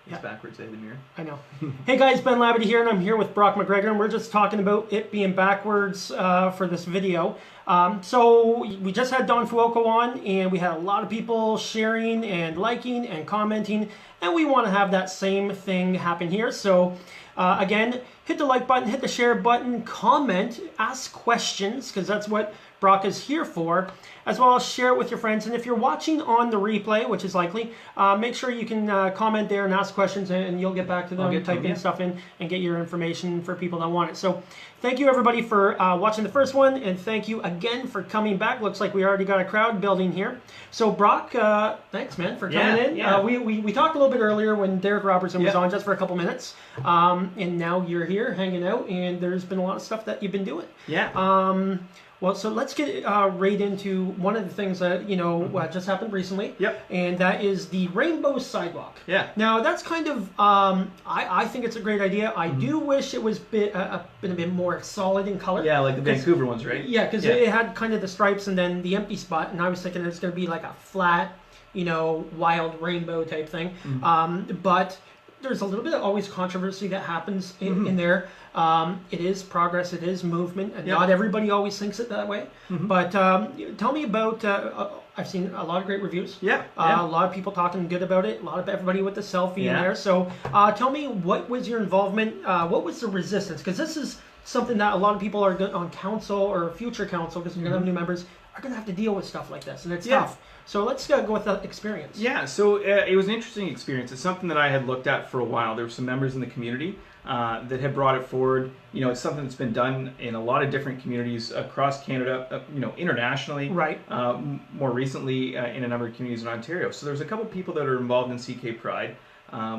It's backwards, the mirror. I know. Hey guys, Ben Labadie here, and I'm here with Brock McGregor, and we're just talking about it being backwards for this video. So we just had Don Fuoco on, and we had a lot of people sharing and liking and commenting, and we want to have that same thing happen here. So again, hit the like button, hit the share button, comment, ask questions, because that's what Brock is here for, as well as share it with your friends. And if you're watching on the replay, which is likely, make sure you can comment there and ask questions, and you'll get back to them, type in stuff in, and get your information for people that want it. So thank you everybody for watching the first one, and thank you again for coming back. Looks like we already got a crowd building here. So Brock, thanks man for coming in. Yeah. We talked a little bit earlier when Derek Robertson was on, just for a couple minutes, and now you're here hanging out, and there's been a lot of stuff that you've been doing. Well, so let's get right into one of the things that, just happened recently. And that is the rainbow sidewalk. Now, that's kind of, I think it's a great idea. I do wish it was been a bit more solid in color. Yeah, like the Vancouver ones, right? Yeah, because it had kind of the stripes and then the empty spot, and I was thinking it's going to be like a flat, wild rainbow type thing. But there's a little bit of always controversy that happens in there. It is progress, it is movement, and not everybody always thinks it that way. But tell me about, I've seen a lot of great reviews. A lot of people talking good about it, a lot of everybody with the selfie in there. So tell me, what was your involvement, what was the resistance? Because this is something that a lot of people are on council or future council, because we're going to have new members, are going to have to deal with stuff like this, and it's tough. So let's go with that experience. So it was an interesting experience. It's something that I had looked at for a while. There were some members in the community that had brought it forward. It's something that's been done in a lot of different communities across Canada, internationally. More recently in a number of communities in Ontario. So there's a couple people that are involved in CK Pride,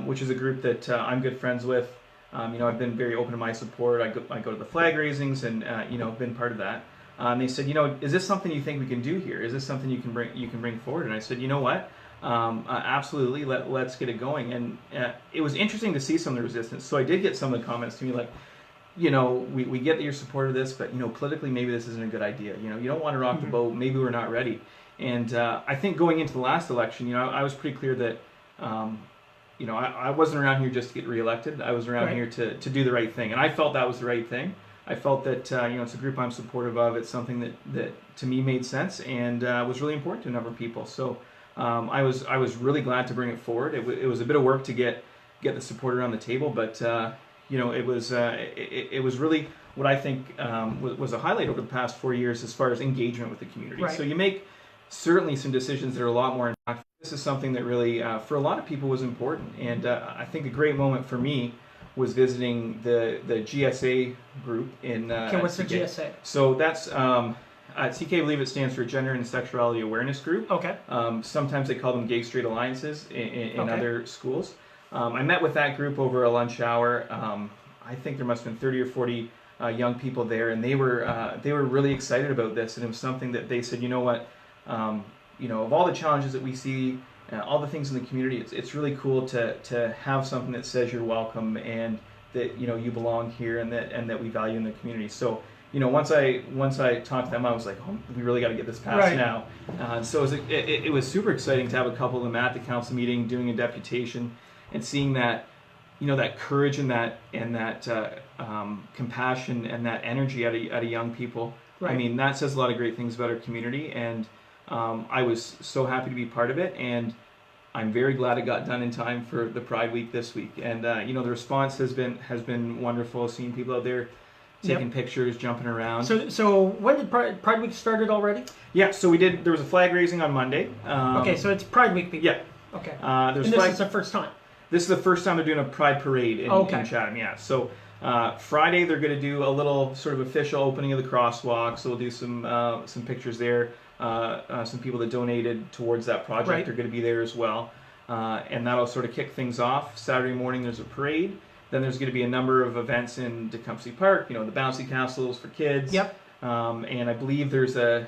which is a group that I'm good friends with. I've been very open to my support. I go to the flag raisings and been part of that. They said, is this something you think we can do here? Is this something you can bring forward? And I said, you know what? Absolutely, let's get it going. And it was interesting to see some of the resistance. So I did get some of the comments to me like, we get that you're supportive of this, but politically maybe this isn't a good idea. You don't want to rock the boat. Maybe we're not ready. And I think going into the last election, I was pretty clear that I wasn't around here just to get reelected. I was around here to do the right thing, and I felt that was the right thing. I felt that it's a group I'm supportive of. It's something that to me made sense and was really important to a number of people. So I was really glad to bring it forward. It was a bit of work to get the support around the table, but it was really what I think was a highlight over the past 4 years as far as engagement with the community. So you make certainly some decisions that are a lot more impactful. This is something that really for a lot of people was important, and I think a great moment for me was visiting the GSA group in what's the GSA? So that's at CK, I believe it stands for Gender and Sexuality Awareness Group. Sometimes they call them Gay Straight Alliances in other schools. I met with that group over a lunch hour. I think there must have been 30 or 40 young people there, and they were really excited about this, and it was something that they said, of all the challenges that we see, all the things in the community, it's really cool to have something that says you're welcome and that you belong here and that we value in the community. So once I talked to them, I was like, oh, we really got to get this passed now. So it was super exciting to have a couple of them at the council meeting doing a deputation and seeing that that courage and that compassion and that energy out of young people. I mean, that says a lot of great things about our community, and I was so happy to be part of it, and I'm very glad it got done in time for the Pride Week this week. And the response has been wonderful. Seeing people out there taking pictures, jumping around. So when did Pride Week started already? Yeah, so there was a flag raising on Monday. Okay, so it's Pride Week. Yeah. Okay. And this is the first time. This is the first time they're doing a Pride Parade in Chatham. Yeah. So Friday they're going to do a little sort of official opening of the crosswalk. So we'll do some pictures there. Some people that donated towards that project are going to be there as well, and that'll sort of kick things off. Saturday morning there's a parade. Then there's going to be a number of events in Tecumseh Park. The bouncy castles for kids. And I believe there's a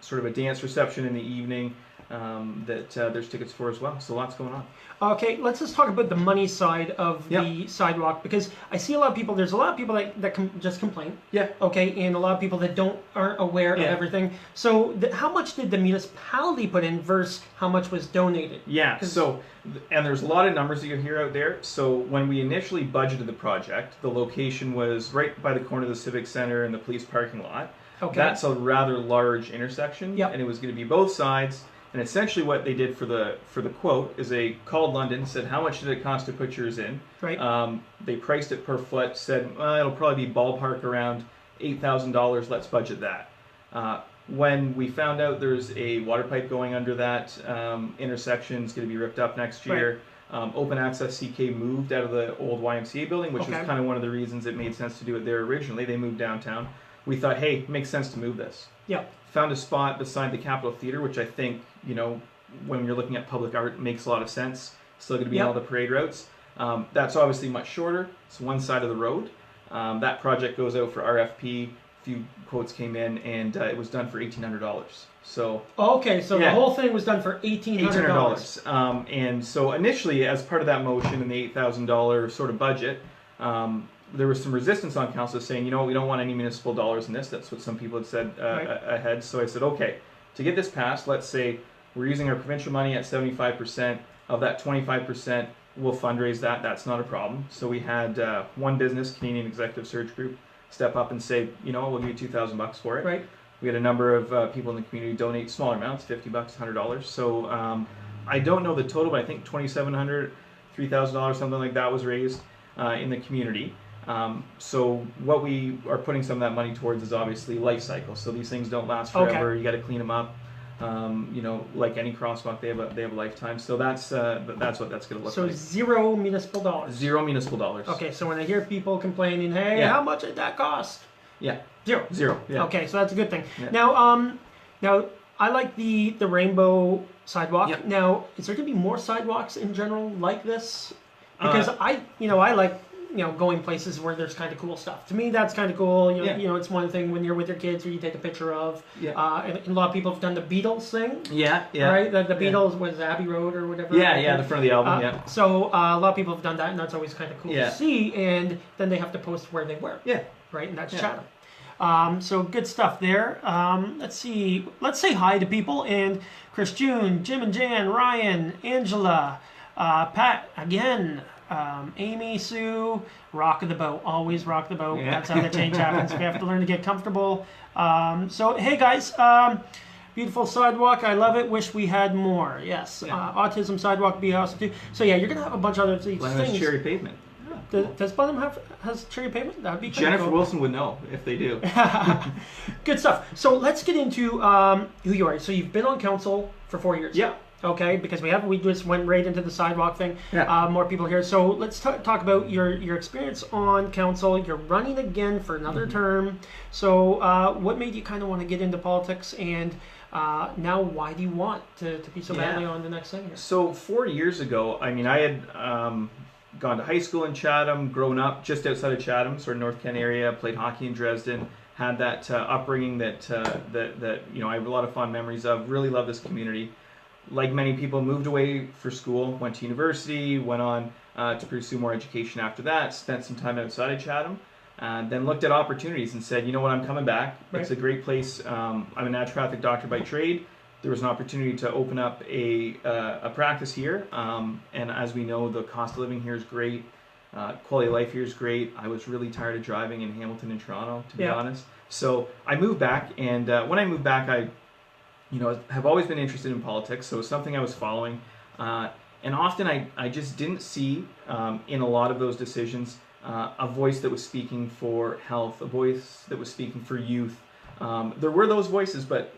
sort of a dance reception in the evening. that there's tickets for as well. So lots going on. Okay, let's just talk about the money side of the sidewalk, because I see a lot of people. There's a lot of people that just complain. Yeah. Okay, and a lot of people that aren't aware of everything. So how much did the municipality put in versus how much was donated? Yeah. So, and there's a lot of numbers that you hear out there. So when we initially budgeted the project, the location was right by the corner of the Civic Center and the police parking lot. Okay. That's a rather large intersection, Yep. and it was going to be both sides. And essentially what they did for the quote is they called London, said how much did it cost to put yours in. Right. They priced it per foot, said it'll probably be ballpark around $8,000, let's budget that. When we found out there's a water pipe going under that intersection, it's going to be ripped up next year. Right. Open Access CK moved out of the old YMCA building, which was kind of one of the reasons it made sense to do it there originally. They moved downtown. We thought, hey, it makes sense to move this. Yeah. Found a spot beside the Capitol Theater, which I think, when you're looking at public art, makes a lot of sense. Still going to be on all the parade routes. That's obviously much shorter. It's one side of the road. That project goes out for RFP. A few quotes came in, and it was done for $1,800. So okay, so the whole thing was done for $1,800. And so initially, as part of that motion and the $8,000 sort of budget, there was some resistance on council saying, we don't want any municipal dollars in this. That's what some people had said ahead. So I said, okay, to get this passed, let's say we're using our provincial money at 75%. Of that 25%, we'll fundraise that. That's not a problem. So we had one business, Canadian Executive Search Group, step up and say, we'll give you $2,000 for it. Right. We had a number of people in the community donate smaller amounts, $50, $100. So I don't know the total, but I think $2,700, $3,000, something like that was raised in the community. So what we are putting some of that money towards is obviously life cycle. So these things don't last forever. Okay. You got to clean them up. Like any crosswalk, they have a lifetime. So that's what that's going to look like. So zero municipal dollars. Zero municipal dollars. Okay, so when I hear people complaining, hey, how much did that cost? Yeah. Zero. Yeah. Okay, so that's a good thing. Yeah. Now I like the rainbow sidewalk. Yep. Now, is there going to be more sidewalks in general like this? Because I like going places where there's kind of cool stuff. To me, that's kind of cool. It's one thing when you're with your kids or you take a picture of. Yeah. And a lot of people have done the Beatles thing. Yeah. Right? The Beatles was Abbey Road or whatever. Yeah, the front of the album, So a lot of people have done that, and that's always kind of cool to see. And then they have to post where they were. Yeah. Right? And that's Chatham. So good stuff there. Let's see. Let's say hi to people. And Chris June, Jim and Jan, Ryan, Angela, Pat, again, Amy, Sue, rock the boat. Always rock the boat. Yeah. That's how the change happens. We have to learn to get comfortable. So, hey guys, beautiful sidewalk. I love it. Wish we had more. Yes. Autism sidewalk be awesome too. So yeah, you're going to have a bunch of other things. Has cherry pavement. Does Blenheim has cherry pavement? That'd be Jennifer cool. Wilson would know if they do. Good stuff. So let's get into who you are. So you've been on council for 4 years. Yeah. Okay, because we just went right into the sidewalk thing. Yeah. More people here. So let's talk about your experience on council. You're running again for another term. So what made you kind of want to get into politics, and now why do you want to be so badly on the next thing here? So 4 years ago, I had gone to high school in Chatham, grown up just outside of Chatham, sort of North Kent area, played hockey in Dresden, had that upbringing that I have a lot of fond memories of. Really love this community. Like many people, moved away for school, went to university, went on to pursue more education after that, spent some time outside of Chatham, then looked at opportunities and said, you know what, I'm coming back. Right. It's a great place. I'm a naturopathic doctor by trade. There was an opportunity to open up a practice here, and as we know, the cost of living here is great. Quality of life here is great. I was really tired of driving in Hamilton and Toronto, to be honest. So I moved back, and when I moved back, I have always been interested in politics, so it was something I was following. And often I just didn't see in a lot of those decisions a voice that was speaking for health, a voice that was speaking for youth. There were those voices, but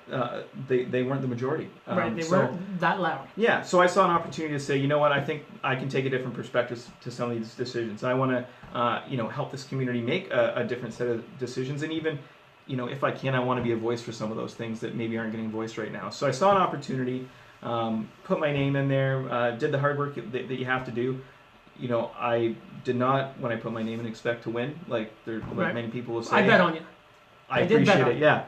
they weren't the majority. Right, they weren't that loud. Yeah, so I saw an opportunity to say, you know what, I think I can take a different perspective to some of these decisions. I want to help this community make a different set of decisions, and even if I can, I want to be a voice for some of those things that maybe aren't getting voiced right now. So I saw an opportunity, put my name in there, did the hard work that you have to do. I did not, when I put my name in, expect to win, like many people will say. I bet on you. I appreciate it, yeah.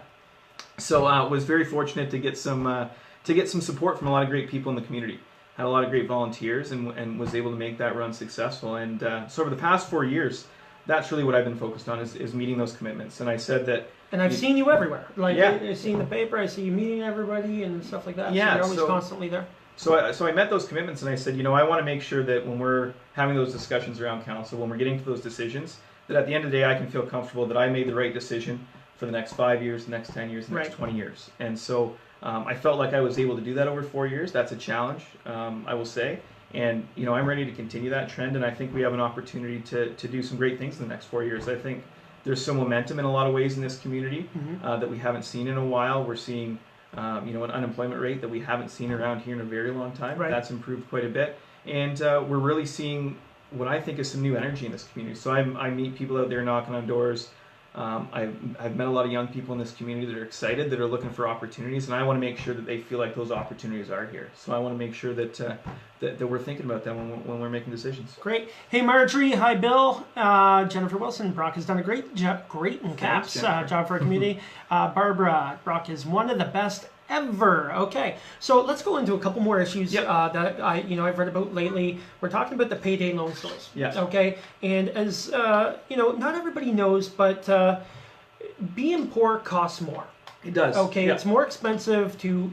So was very fortunate to get some to get some support from a lot of great people in the community. Had a lot of great volunteers and was able to make that run successful. And so over the past 4 years, that's really what I've been focused on is meeting those commitments. And I said that. And I've seen you everywhere. Like, yeah. I've seen the paper, I see you meeting everybody and stuff like that. Yeah, so you're always constantly there. So I met those commitments and I said, I want to make sure that when we're having those discussions around council, when we're getting to those decisions, that at the end of the day I can feel comfortable that I made the right decision for the next 5 years, the next 10 years, the next 20 years. And so I felt like I was able to do that over 4 years. That's a challenge, I will say. And, I'm ready to continue that trend, and I think we have an opportunity to do some great things in the next 4 years. I think there's some momentum in a lot of ways in this community that we haven't seen in a while. We're seeing, an unemployment rate that we haven't seen around here in a very long time. Right. That's improved quite a bit. And we're really seeing what I think is some new energy in this community. So I meet people out there knocking on doors. I've met a lot of young people in this community that are excited, that are looking for opportunities, and I want to make sure that they feel like those opportunities are here. So I want to make sure that that we're thinking about them when we're making decisions. Great. Hey, Marjorie. Hi, Bill. Jennifer Wilson. Brock has done a great in caps job for our community. Barbara. Brock is one of the best ever. Okay, so let's go into a couple more issues that I've read about lately. We're talking about the payday loan stores. Yes. Okay, and as not everybody knows, but being poor costs more. It does. Okay, it's more expensive to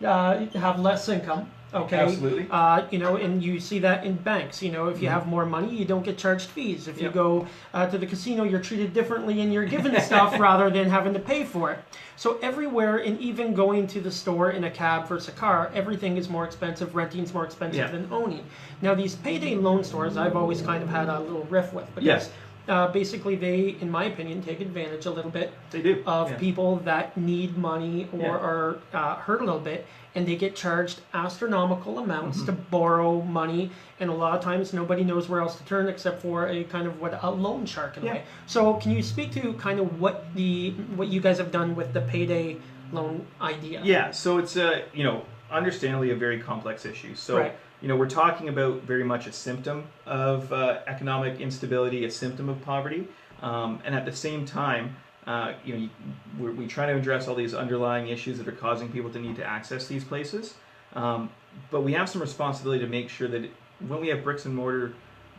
have less income. Okay. Absolutely. And you see that in banks. If you have more money, you don't get charged fees. If you go to the casino, you're treated differently and you're given stuff rather than having to pay for it. So everywhere, and even going to the store in a cab versus a car, everything is more expensive. Renting is more expensive than owning. Now, these payday loan stores, I've always kind of had a little riff with. Because basically, they, in my opinion, take advantage a little bit of people that need money or are hurt a little bit, and they get charged astronomical amounts to borrow money, and a lot of times nobody knows where else to turn except for a kind of a loan shark in a way. So can you speak to kind of what you guys have done with the payday loan idea? Yeah, so it's understandably a very complex issue. So we're talking about very much a symptom of economic instability, a symptom of poverty, and at the same time, we try to address all these underlying issues that are causing people to need to access these places. But we have some responsibility to make sure that when we have bricks and mortar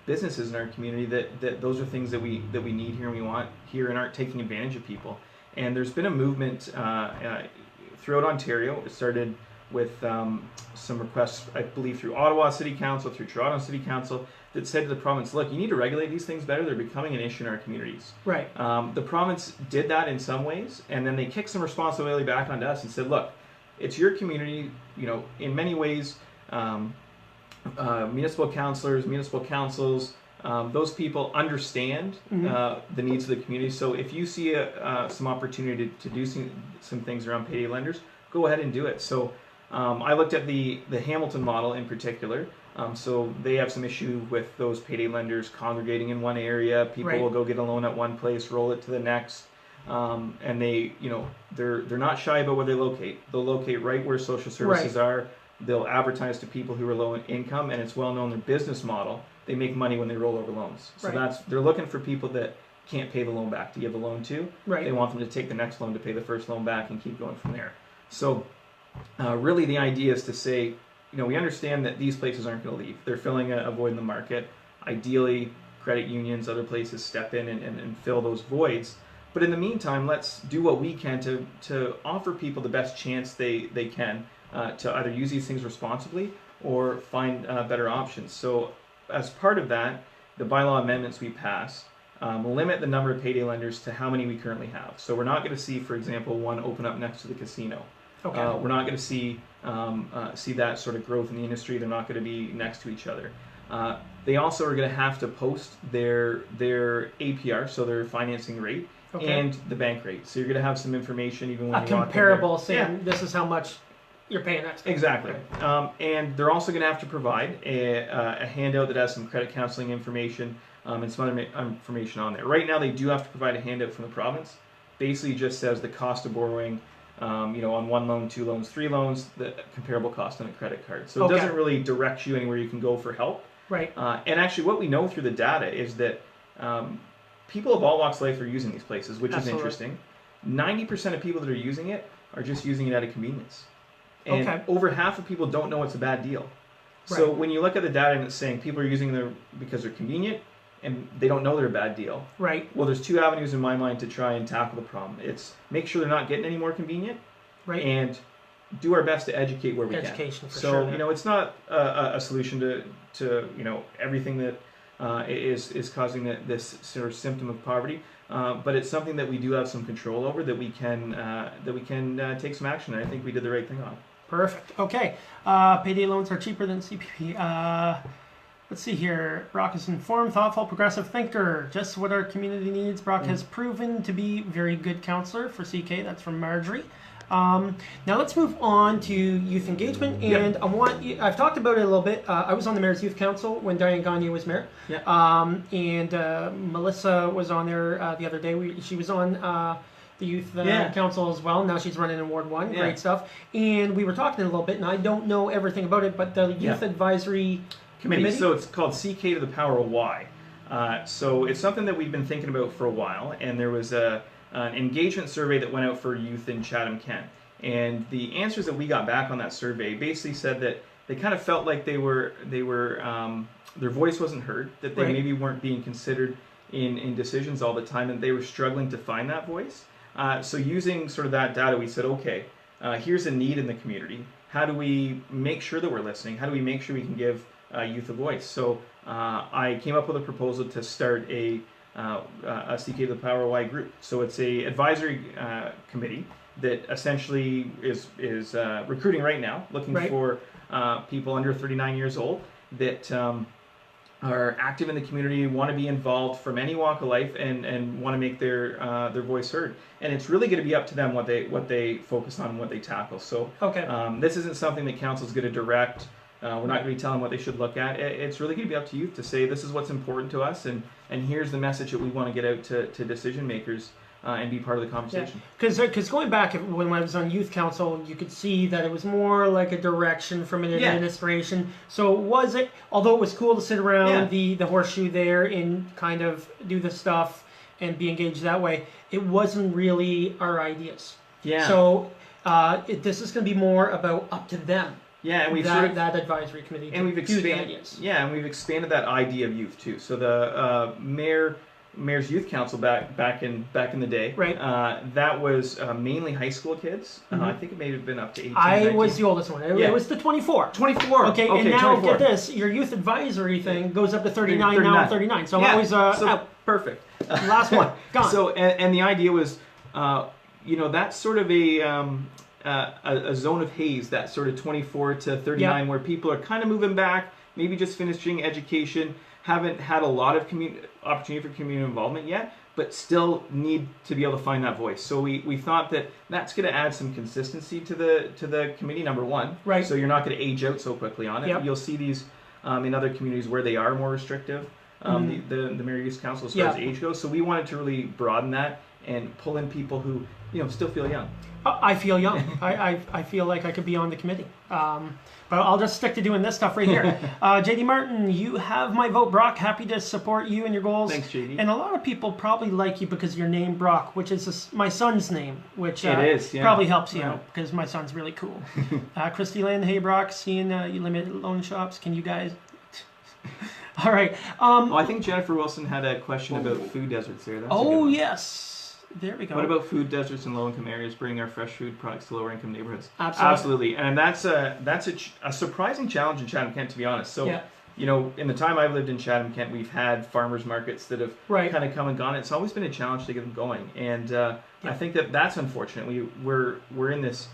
businesses in our community, that those are things that we need here and we want here and aren't taking advantage of people. And there's been a movement throughout Ontario. It started with some requests, I believe, through Ottawa City Council, through Toronto City Council, that said to the province, look, you need to regulate these things better. They're becoming an issue in our communities. Right. The province did that in some ways, and then they kicked some responsibility back onto us and said, look, it's your community. In many ways, municipal councillors, municipal councils, those people understand the needs of the community. So if you see some opportunity to do some things around payday lenders, go ahead and do it. So I looked at the Hamilton model in particular. So they have some issue with those payday lenders congregating in one area. People will go get a loan at one place, roll it to the next, and they're not shy about where they locate. They'll locate right where social services are. They'll advertise to people who are low income, and it's well known their business model. They make money when they roll over loans. So they're looking for people that can't pay the loan back to give the loan to. They want them to take the next loan to pay the first loan back and keep going from there. So really the idea is to say, we understand that these places aren't going to leave. They're filling a void in the market. Ideally, credit unions, other places step in and fill those voids. But in the meantime, let's do what we can to offer people the best chance they can to either use these things responsibly or find better options. So as part of that, the bylaw amendments we passed limit the number of payday lenders to how many we currently have. So we're not going to see, for example, one open up next to the casino. Okay. We're not going to see that sort of growth in the industry. They're not going to be next to each other. They also are going to have to post their APR, so their financing rate, and the bank rate. So you're going to have some information even when you walk in comparable saying this is how much you're paying next. Exactly. And they're also going to have to provide a handout that has some credit counseling information and some other information on there. Right now, they do have to provide a handout from the province. Basically, just says the cost of borrowing. On one loan, two loans, three loans, the comparable cost on a credit card. So it doesn't really direct you anywhere you can go for help. Right. And actually what we know through the data is that people of all walks of life are using these places, which is interesting. 90% of people that are using it are just using it out of convenience. And Okay. over half of people don't know it's a bad deal. So Right. when you look at the data and it's saying people are using them because they're convenient and they don't know they're a bad deal. Right. Well, there's two avenues in my mind to try and tackle the problem. It's make sure they're not getting any more convenient, Right. and do our best to educate where we can. Education, for so, sure. you know, it's not a solution to you know, everything that is causing this sort of symptom of poverty, but it's something that we do have some control over, that we can take some action. And I think we did the right thing on it. Perfect. Okay. Payday loans are cheaper than CPP. Let's see here. Brock is informed, thoughtful, progressive thinker. Just what our community needs. Brock has proven to be very good counselor for CK. That's from Marjorie. Now let's move on to youth engagement, and Yep. I've talked about it a little bit. I was on the Mayor's Youth Council when Diane Gagne was mayor, Yeah. and Melissa was on there the other day. She was on the Youth Council as well. Now she's running in Ward 1. Yeah. Great stuff. And we were talking a little bit, and I don't know everything about it, but the Youth Advisory Committee. So it's called CK to the power of Y. So it's something that we've been thinking about for a while, and there was an engagement survey that went out for youth in Chatham-Kent. And the answers that we got back on that survey basically said that they kind of felt like their voice wasn't heard, that they maybe weren't being considered in decisions all the time, and they were struggling to find that voice. So using sort of that data, we said, okay, here's a need in the community. How do we make sure that we're listening? How do we make sure we can give youth a voice? So I came up with a proposal to start a CK to the Power Y group. So it's a advisory committee that essentially is recruiting right now, looking for people under 39 years old that are active in the community, want to be involved from any walk of life, and want to make their voice heard. And it's really going to be up to them what they focus on and what they tackle. So this isn't something that council's going to direct. We're not going to be telling what they should look at. It's really going to be up to youth to say, this is what's important to us, and here's the message that we want to get out to decision makers and be part of the conversation. Because going back, when I was on youth council, you could see that it was more like a direction from an administration. So was it, although it was cool to sit around the horseshoe there and kind of do the stuff and be engaged that way, it wasn't really our ideas. Yeah. So this is going to be more about up to them. Yeah, and we've that advisory committee, and we've expanded. Yeah, and we've expanded that idea of youth too. So the Mayor's Youth Council back in the day, that was mainly high school kids. I think it may have been up to 18. I 19. was the oldest one. It was the 24. 24. Okay, and now 24. get this: your youth advisory thing goes up to 39. Now I'm 39. So I'm always out. Perfect. Last one gone. So and the idea was, that's sort of a zone of haze, that sort of 24 to 39, where people are kind of moving back, maybe just finishing education, haven't had a lot of opportunity for community involvement yet, but still need to be able to find that voice. So we thought that that's going to add some consistency to the committee, number one. Right. So you're not going to age out so quickly on it. Yep. You'll see these in other communities where they are more restrictive, the Mayor Youth Council as far as age goes. So we wanted to really broaden that and pull in people who still feel young. I feel young. I feel like I could be on the committee. But I'll just stick to doing this stuff right here. JD Martin, you have my vote, Brock. Happy to support you and your goals. Thanks, JD. And a lot of people probably like you because of your name, Brock, which is my son's name, which probably helps you out because my son's really cool. Christy Lynn, hey, Brock, seeing you limit loan shops. Can you guys... All right. I think Jennifer Wilson had a question about food deserts there. That's yes. There we go. What about food deserts in low-income areas bringing our fresh food products to lower-income neighborhoods? Absolutely. And that's a surprising challenge in Chatham-Kent, to be honest. So, in the time I've lived in Chatham-Kent, we've had farmers markets that have kind of come and gone. It's always been a challenge to get them going, and I think that's unfortunate. We're in this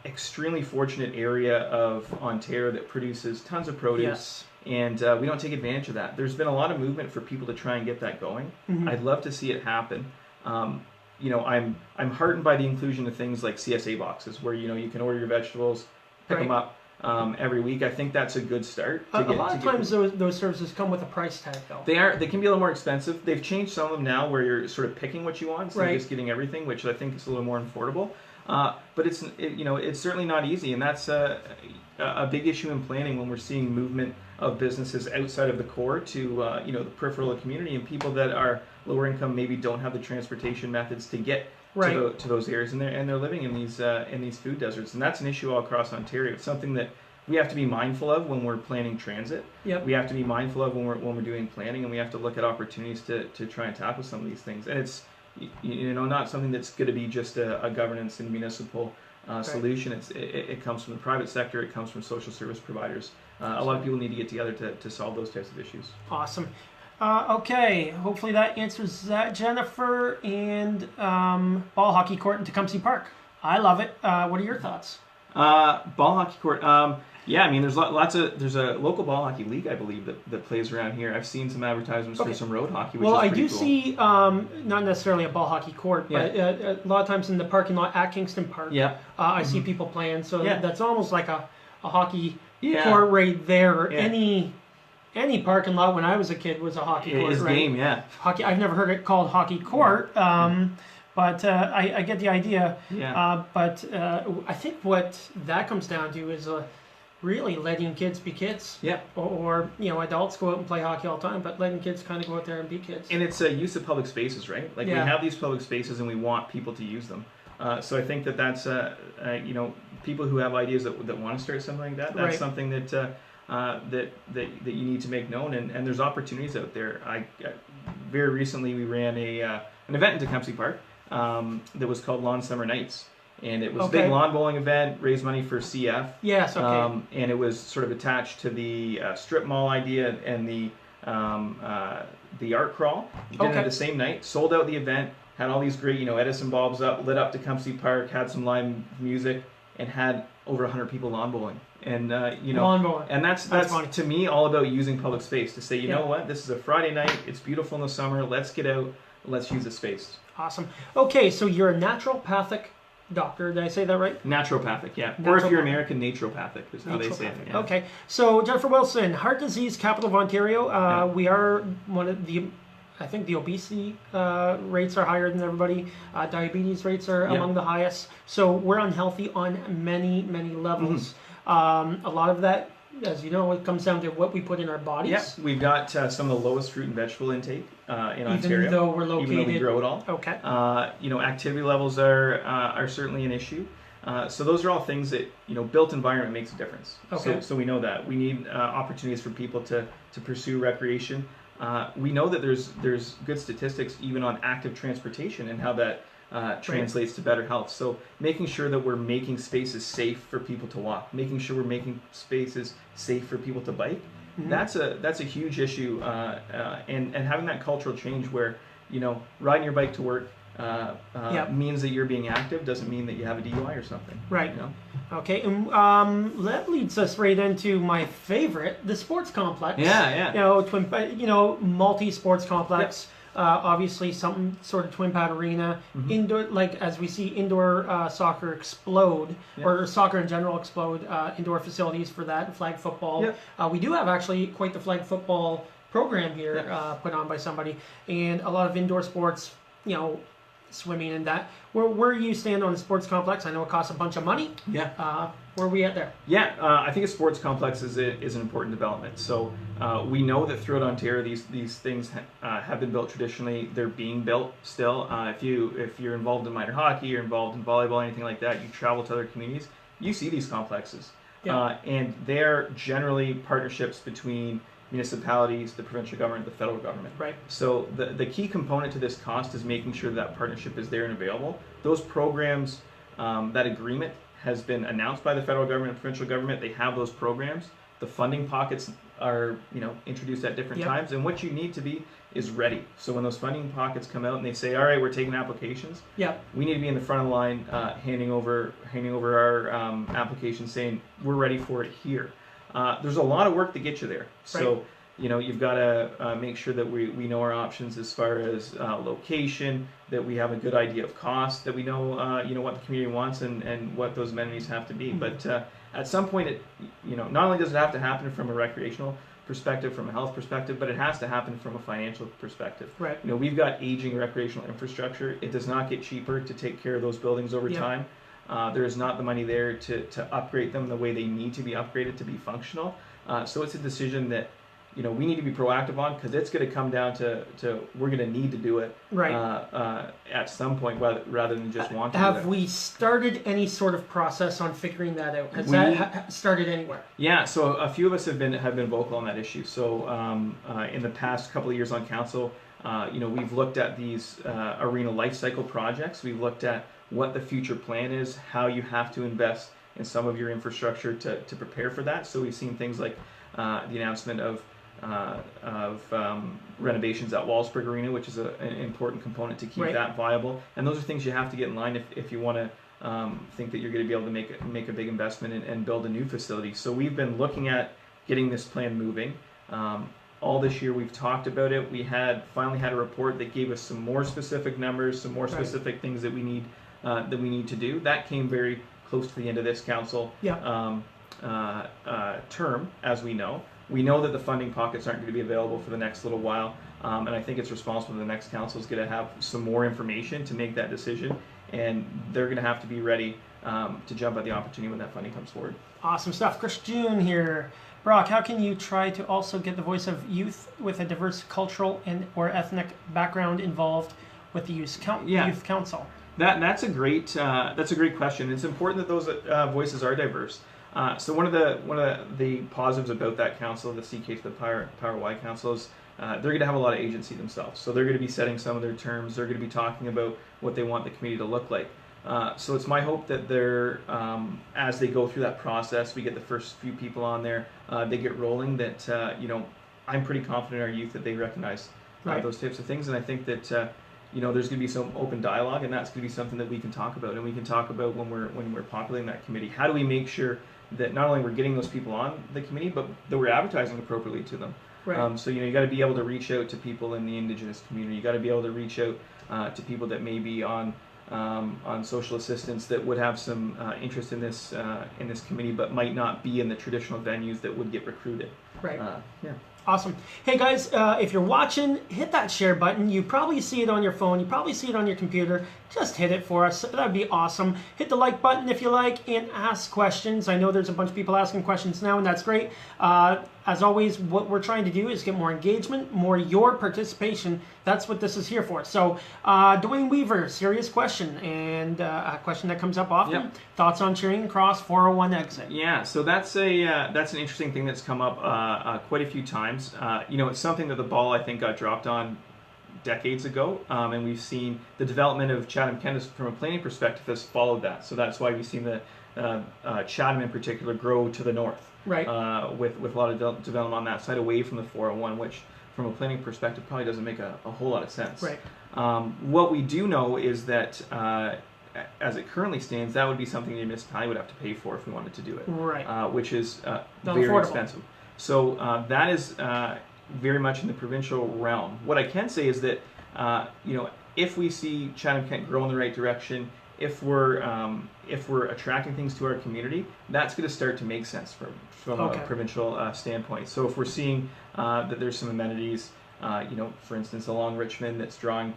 extremely fortunate area of Ontario that produces tons of produce. And we don't take advantage of that. There's been a lot of movement for people to try and get that going. I'd love to see it happen. I'm heartened by the inclusion of things like CSA boxes, where you can order your vegetables, pick them up every week. I think that's a good start. A lot of times those services come with a price tag, though. They can be a little more expensive. They've changed some of them now, where you're sort of picking what you want instead of just getting everything, which I think is a little more affordable. But it's certainly not easy, and that's a big issue in planning when we're seeing movement of businesses outside of the core to the peripheral community, and people that are lower income maybe don't have the transportation methods to get to those areas, and they're living in these food deserts, and that's an issue all across Ontario. It's something that we have to be mindful of when we're planning transit. Yep. We have to be mindful of when we're doing planning, and we have to look at opportunities to try and tackle some of these things. And it's not something that's going to be just a governance and municipal solution. It comes from the private sector. It comes from social service providers. A lot of people need to get together to solve those types of issues. Awesome. Okay, hopefully that answers that, Jennifer. And ball hockey court in Tecumseh Park. I love it. What are your thoughts? Ball hockey court. Yeah, I mean, there's there's a local ball hockey league, I believe, that plays around here. I've seen some advertisements for some road hockey, which is pretty cool. Well, I do see, not necessarily a ball hockey court, but a lot of times in the parking lot at Kingston Park, I see people playing. So that's almost like a hockey court right there. Yeah. Any parking lot when I was a kid was a hockey court. It is game, yeah. Hockey. I've never heard it called hockey court. But I get the idea. Yeah. But I think what that comes down to is really letting kids be kids. Yeah. Or adults go out and play hockey all the time, but letting kids kind of go out there and be kids. And it's a use of public spaces, right? Like we have these public spaces and we want people to use them. So I think that's people who have ideas that want to start something like that. That's something that that you need to make known. And there's opportunities out there. Very recently we ran an event in Tecumseh Park. That was called Lawn Summer Nights, and it was a big lawn bowling event, raise money for CF. Yes, okay. And it was sort of attached to the strip mall idea and the art crawl. We did it the same night, sold out the event, had all these great Edison bulbs up, lit up Tecumseh Park, had some live music, and had over 100 people lawn bowling. And lawn bowling. And that's to me all about using public space to say, you know what, this is a Friday night, it's beautiful in the summer, let's get out, let's use the space. Awesome. Okay, so you're a naturopathic doctor. Did I say that right? Naturopathic, yeah. Or if you're American, naturopathic is how they say it. Yeah. Okay. So Jennifer Wilson, heart disease capital of Ontario. We are one of the, I think the obesity rates are higher than everybody. Diabetes rates are among the highest. So we're unhealthy on many, many levels. A lot of that, as you know, it comes down to what we put in our bodies. Yes, we've got some of the lowest fruit and vegetable intake in Ontario. Even though we're located, even though we grow it all. Okay. Activity levels are certainly an issue. So those are all things that built environment makes a difference. Okay. So we know that we need opportunities for people to pursue recreation. We know that there's good statistics even on active transportation and how that translates to better health. So making sure that we're making spaces safe for people to walk, making sure we're making spaces safe for people to bike. That's a huge issue, and having that cultural change where riding your bike to work means that you're being active doesn't mean that you have a DUI or something. Right. Okay, and that leads us right into my favorite, the sports complex. Yeah. Multi-sports complex. Obviously, some sort of twin pad arena, indoor, like as we see indoor soccer explode, or soccer in general explode, indoor facilities for that, flag football. We do have actually quite the flag football program here put on by somebody, and a lot of indoor sports, swimming and that. Where you stand on the sports complex? I know it costs a bunch of money. Where are we at there? I think a sports complex is an important development. So we know that throughout Ontario, these things have been built traditionally. They're being built still. If you're involved in minor hockey, you're involved in volleyball, anything like that, you travel to other communities, you see these complexes. And they're generally partnerships between municipalities, the provincial government, the federal government. Right. So the key component to this cost is making sure that partnership is there and available. Those programs, that agreement has been announced by the federal government and provincial government. They have those programs. The funding pockets are introduced at different times, and what you need to be is ready. So when those funding pockets come out and they say, all right, we're taking applications, we need to be in the front of the line, handing over our applications, saying we're ready for it here. There's a lot of work to get you there. So you've got to make sure that we know our options as far as location, that we have a good idea of cost, that we know what the community wants and what those amenities have to be. But at some point, it not only does it have to happen from a recreational perspective, from a health perspective, but it has to happen from a financial perspective. Right. We've got aging recreational infrastructure. It does not get cheaper to take care of those buildings over time. There is not the money there to upgrade them the way they need to be upgraded to be functional. So it's a decision that we need to be proactive on, because it's going to come down to we're going to need to do it at some point rather than just want to do it. Have we started any sort of process on figuring that out? Has that started anywhere? Yeah, so a few of us have been vocal on that issue. So in the past couple of years on council, we've looked at these arena life cycle projects. We've looked at what the future plan is, how you have to invest in some of your infrastructure to prepare for that. So we've seen things like the announcement of renovations at Wallsburg Arena, which is an important component to keep that viable. And those are things you have to get in line if you want to think that you're going to be able to make a big investment and build a new facility. So we've been looking at getting this plan moving. All this year we've talked about it. We finally had a report that gave us some more specific numbers, some more specific things that we need to do. That came very close to the end of this council term, as we know. We know that the funding pockets aren't going to be available for the next little while, and I think it's responsible that the next council is going to have some more information to make that decision, and they're going to have to be ready to jump at the opportunity when that funding comes forward. Awesome stuff. Chris June here. Brock, how can you try to also get the voice of youth with a diverse cultural or ethnic background involved with the youth council? That's a great question. It's important that those voices are diverse. So one of the positives about that council, the CK to the Power Y Council, is they're going to have a lot of agency themselves. So they're going to be setting some of their terms. They're going to be talking about what they want the committee to look like. So it's my hope that they're, as they go through that process, we get the first few people on there, they get rolling, that, I'm pretty confident in our youth that they recognize those types of things. And I think that, there's going to be some open dialogue, and that's going to be something that we can talk about. And we can talk about when we're populating that committee. How do we make sure that not only we're getting those people on the committee, but that we're advertising appropriately to them? So you got to be able to reach out to people in the Indigenous community. You got to be able to reach out to people that may be on social assistance, that would have some interest in this committee, but might not be in the traditional venues that would get recruited. Awesome. Hey guys, if you're watching, hit that share button. You probably see it on your phone. You probably see it on your computer. Just hit it for us. That'd be awesome. Hit the like button if you like, and ask questions. I know there's a bunch of people asking questions now, and that's great. As always, what we're trying to do is get more engagement, more your participation. That's what this is here for. So, Dwayne Weaver, serious question, and a question that comes up often. Yep. Thoughts on Charing Cross 401 exit? Yeah, so that's an interesting thing that's come up quite a few times. It's something that the ball, I think, got dropped on decades ago, and we've seen the development of Chatham-Kent from a planning perspective has followed that. So that's why we've seen the Chatham in particular grow to the north, with a lot of development on that side away from the 401, which from a planning perspective probably doesn't make a whole lot of sense. What we do know is that as it currently stands, that would be something the municipality would have to pay for if we wanted to do it, which is very expensive. So that is very much in the provincial realm. What I can say is that if we see Chatham-Kent grow in the right direction, if we're attracting things to our community, that's going to start to make sense from a provincial standpoint. So if we're seeing that there's some amenities, for instance, along Richmond that's drawing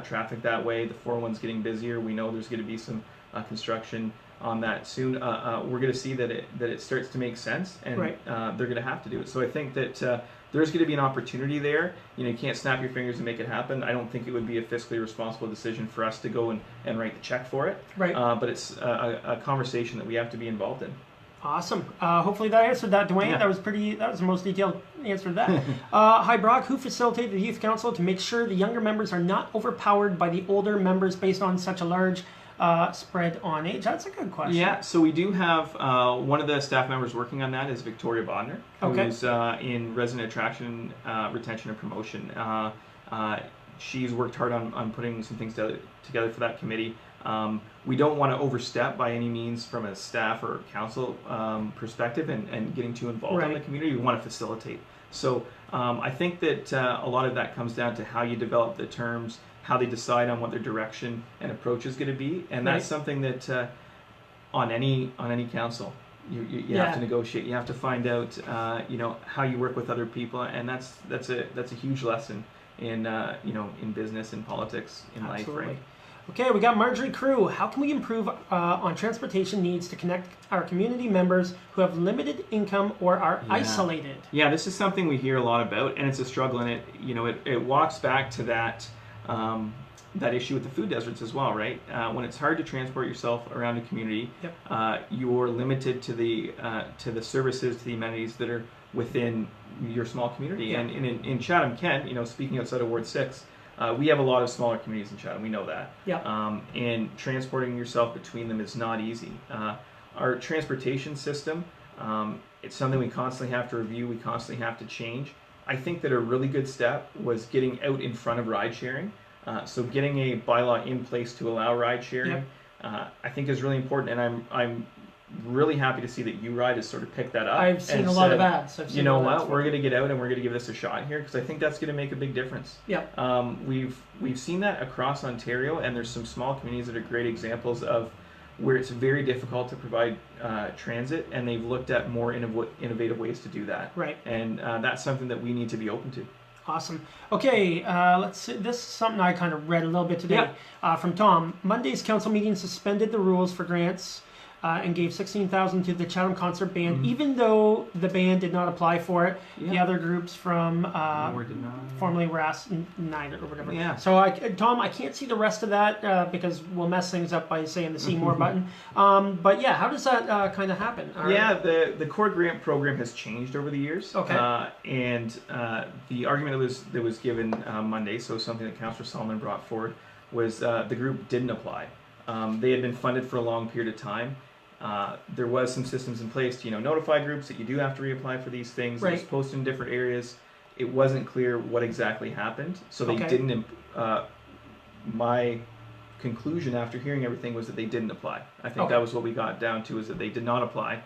traffic that way, the 401's getting busier. We know there's going to be some construction on that soon. We're going to see that it starts to make sense, and they're going to have to do it. So I think that there's going to be an opportunity there. You can't snap your fingers and make it happen. I don't think it would be a fiscally responsible decision for us to go and write the check for it. But it's a conversation that we have to be involved in. Awesome. Hopefully that answered that, Dwayne. That was the most detailed answer to that. Hi, Brock. Who facilitated the Youth Council to make sure the younger members are not overpowered by the older members based on such a large spread on age? That's a good question. Yeah, so we do have one of the staff members working on that is Victoria Bodner, who's in resident attraction, retention, and promotion. She's worked hard on putting some things together for that committee. We don't want to overstep by any means from a staff or council perspective and getting too involved in the community. We want to facilitate. So I think that a lot of that comes down to how you develop the terms, how they decide on what their direction and approach is going to be, and that's something that on any council you have to negotiate. You have to find out how you work with other people, and that's a huge lesson in in business and politics in life, right? Okay, we got Marjorie Crew. How can we improve on transportation needs to connect our community members who have limited income or are isolated? Yeah, this is something we hear a lot about, and it's a struggle, and it walks back to that that issue with the food deserts as well, right? When it's hard to transport yourself around a community, you're limited to the services, to the amenities that are within your small community. And in Chatham-Kent, speaking outside of Ward 6, we have a lot of smaller communities in Chatham. We know that. And transporting yourself between them is not easy. Our transportation system, it's something we constantly have to review. We constantly have to change. I think that a really good step was getting out in front of ride sharing. So getting a bylaw in place to allow ride sharing, I think is really important. And I'm really happy to see that URide has sort of picked that up. I've seen a lot of ads. You know what? We're going to get out and we're going to give this a shot here because I think that's going to make a big difference. We've seen that across Ontario, and there's some small communities that are great examples of where it's very difficult to provide transit, and they've looked at more innovative ways to do that. Right. And that's something that we need to be open to. Awesome. Okay, let's see. This is something I kind of read a little bit today from Tom. Monday's council meeting suspended the rules for grants and gave $16,000 to the Chatham Concert Band, even though the band did not apply for it. The other groups from formerly were asked neither or whatever. So, Tom, I can't see the rest of that because we'll mess things up by saying the see more button. But yeah, how does that kind of happen? The core grant program has changed over the years. And the argument that was given Monday, so something that Councillor Solomon brought forward, was the group didn't apply. They had been funded for a long period of time. There was some systems in place to notify groups that you do have to reapply for these things. It was posted in different areas. It wasn't clear what exactly happened, so they didn't. My conclusion after hearing everything was that they didn't apply. I think that was what we got down to, is that they did not apply.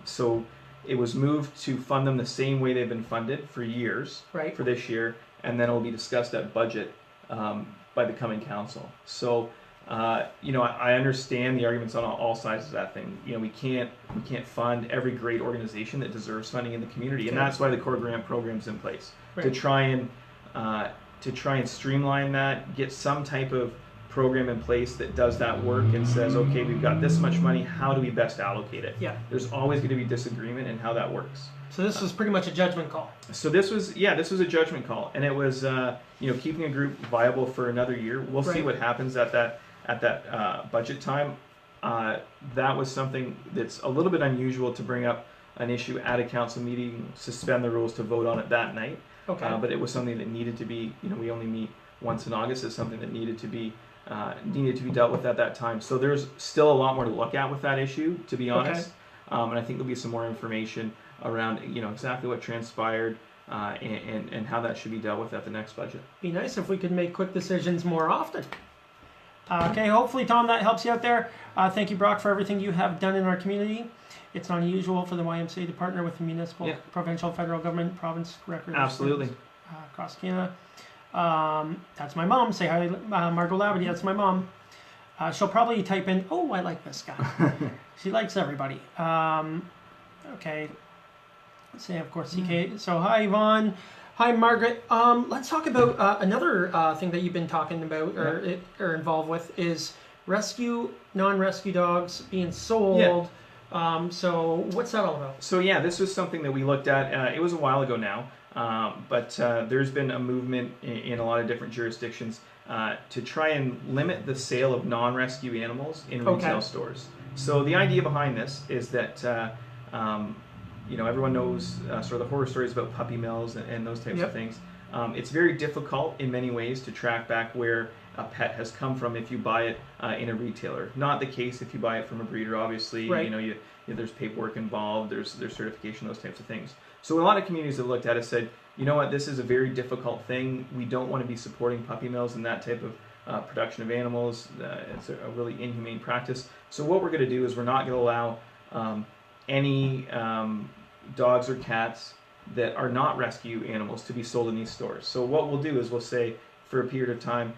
So it was moved to fund them the same way they've been funded for years for this year, and then it will be discussed at budget by the coming council. So. I understand the arguments on all sides of that thing. We can't fund every great organization that deserves funding in the community, and that's why the core grant program's in place to try and streamline that, get some type of program in place that does that work and says, okay, we've got this much money. How do we best allocate it? There's always going to be disagreement in how that works. So this was pretty much a judgment call. So this was a judgment call, and it was keeping a group viable for another year. We'll see what happens at that budget time. That was something that's a little bit unusual to bring up an issue at a council meeting, suspend the rules to vote on it that night. But it was something that needed to be, we only meet once in August. It's something that needed to be dealt with at that time. So there's still a lot more to look at with that issue, to be honest. And I think there'll be some more information around, exactly what transpired and how that should be dealt with at the next budget. Be nice if we could make quick decisions more often. Okay, hopefully, Tom, that helps you out there. Thank you, Brock, for everything you have done in our community. It's not unusual for the YMCA to partner with the municipal, provincial, federal government, province records. Absolutely. Across Canada. That's my mom. Say hi, Margot Labadie. That's my mom. She'll probably type in, oh, I like this guy. She likes everybody. Okay. Let's say, of course, CK. So, hi, Yvonne. Hi, Margaret. Let's talk about another thing that you've been talking about or involved with is non-rescue dogs being sold. So what's that all about? So this was something that we looked at. It was a while ago now, but there's been a movement in a lot of different jurisdictions to try and limit the sale of non-rescue animals in retail stores. So the idea behind this is that everyone knows sort of the horror stories about puppy mills and those types of things. It's very difficult in many ways to track back where a pet has come from if you buy it in a retailer. Not the case if you buy it from a breeder, obviously. There's paperwork involved, there's certification, those types of things. So a lot of communities that looked at it said, you know what, this is a very difficult thing. We don't want to be supporting puppy mills and that type of production of animals. It's a really inhumane practice. So what we're going to do is we're not going to allow any dogs or cats that are not rescue animals to be sold in these stores. So what we'll do is we'll say for a period of time,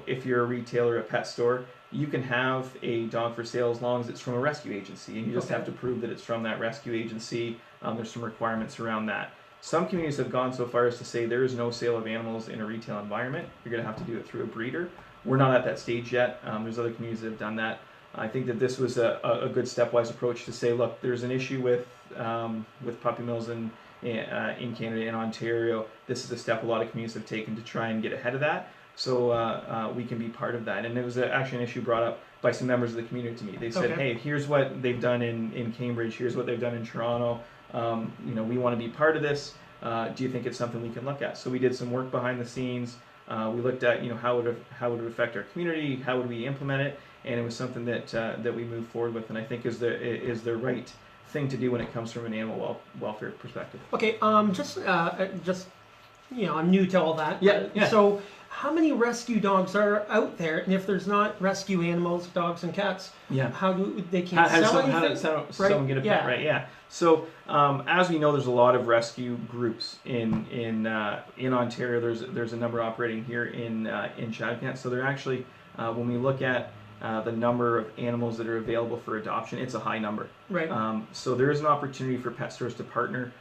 if you're a retailer, a pet store, you can have a dog for sale as long as it's from a rescue agency, and you just have to prove that it's from that rescue agency. There's some requirements around that. Some communities have gone so far as to say there is no sale of animals in a retail environment. You're going to have to do it through a breeder. We're not at that stage yet. There's other communities that have done that. I think that this was a good stepwise approach to say, look, there's an issue with puppy mills in Canada, in Ontario. This is a step a lot of communities have taken to try and get ahead of that, so we can be part of that. And it was actually an issue brought up by some members of the community to me. They said, hey, here's what they've done in Cambridge, here's what they've done in Toronto. We want to be part of this. Do you think it's something we can look at? So we did some work behind the scenes. We looked at how would it affect our community, how would we implement it, and it was something that we moved forward with, and I think is the right thing to do when it comes from an animal welfare perspective. Okay, just I'm new to all that. Yeah. So how many rescue dogs are out there, and if there's not rescue animals, dogs and cats, how do they can't sell anything? How does someone get a pet? Right. Yeah. So as we know, there's a lot of rescue groups in Ontario. There's a number operating here in Chatham. So they're actually when we look at the number of animals that are available for adoption, it's a high number. Right. So there is an opportunity for pet stores to partner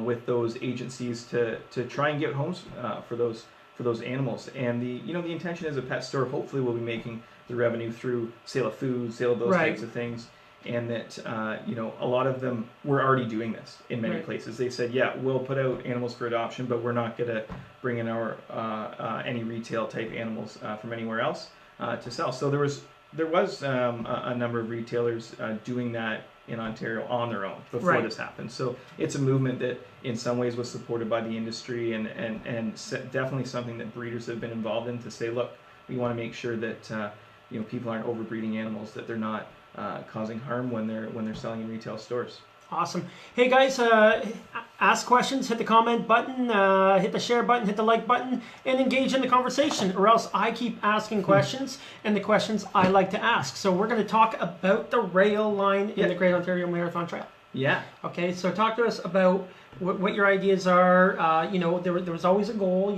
with those agencies to try and get homes for those animals. And the intention as a pet store hopefully will be making the revenue through sale of food, sale of those types of things. And that a lot of them were already doing this in many places. They said, we'll put out animals for adoption, but we're not going to bring in our any retail type animals from anywhere else to sell. So there was a number of retailers doing that in Ontario on their own before this happened. So it's a movement that in some ways was supported by the industry and definitely something that breeders have been involved in to say, look, we want to make sure that people aren't overbreeding animals, that they're not causing harm when they're selling in retail stores. Awesome. Hey guys, ask questions, hit the comment button, hit the share button, hit the like button, and engage in the conversation, or else I keep asking questions, and the questions I like to ask. So we're going to talk about the rail line in the Great Ontario Marathon Trail. Yeah. Okay, so talk to us about what your ideas are. There was always a goal.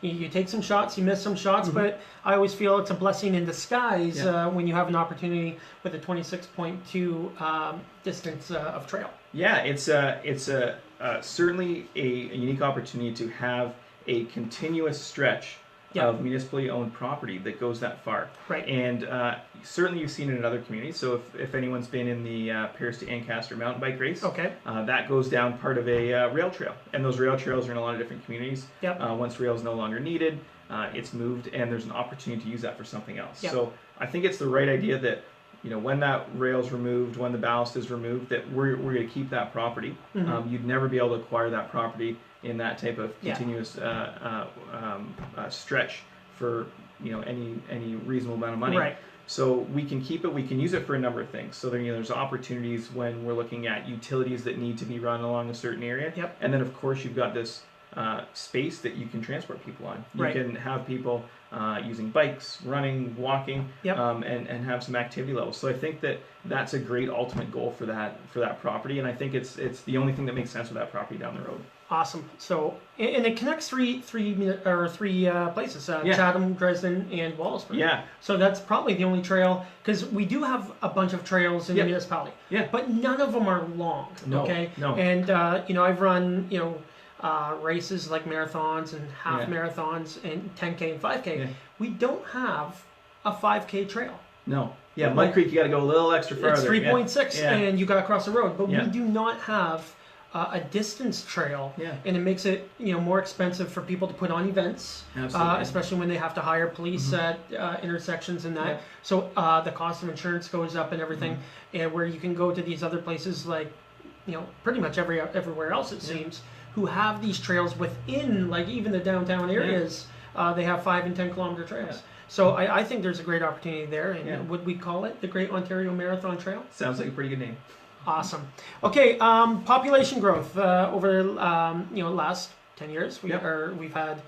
You take some shots, you miss some shots, but I always feel it's a blessing in disguise when you have an opportunity with a 26.2 distance of trail. Yeah, it's certainly a unique opportunity to have a continuous stretch of municipally owned property that goes that far. Right. And certainly you've seen it in other communities. So if anyone's been in the Paris to Ancaster mountain bike race, that goes down part of a rail trail. And those rail trails are in a lot of different communities. Once rail is no longer needed, it's moved, and there's an opportunity to use that for something else. So I think it's the right idea that when that rail is removed, when the ballast is removed, that we're going to keep that property. You'd never be able to acquire that property in that type of continuous stretch for any reasonable amount of money. Right. So we can keep it. We can use it for a number of things. So there's opportunities when we're looking at utilities that need to be run along a certain area. And then of course you've got this space that you can transport people on. You can have people using bikes, running, walking, and have some activity levels. So I think that's a great ultimate goal for that property, and I think it's the only thing that makes sense with that property down the road. Awesome. So, and it connects three places: Chatham, Dresden, and Wallaceburg. Yeah. So that's probably the only trail, because we do have a bunch of trails in the municipality. Yeah. But none of them are long. No. Okay. No. And I've run races like marathons and half marathons and 10K and 5K. Yeah. We don't have a 5K trail. No. Yeah, Mud Creek, you got to go a little extra further. It's 3.6, and you got to cross the road. But we do not have a distance trail, and it makes it more expensive for people to put on events, especially when they have to hire police at intersections and that. Yeah. So the cost of insurance goes up and everything. And where you can go to these other places like pretty much everywhere else it seems, who have these trails within even the downtown areas. They have 5 and 10 kilometer trails. Yeah. So I think there's a great opportunity there. And would we call it the Great Ontario Marathon Trail? Sounds like a pretty good name. Awesome. Okay, population growth over last 10 years. We've had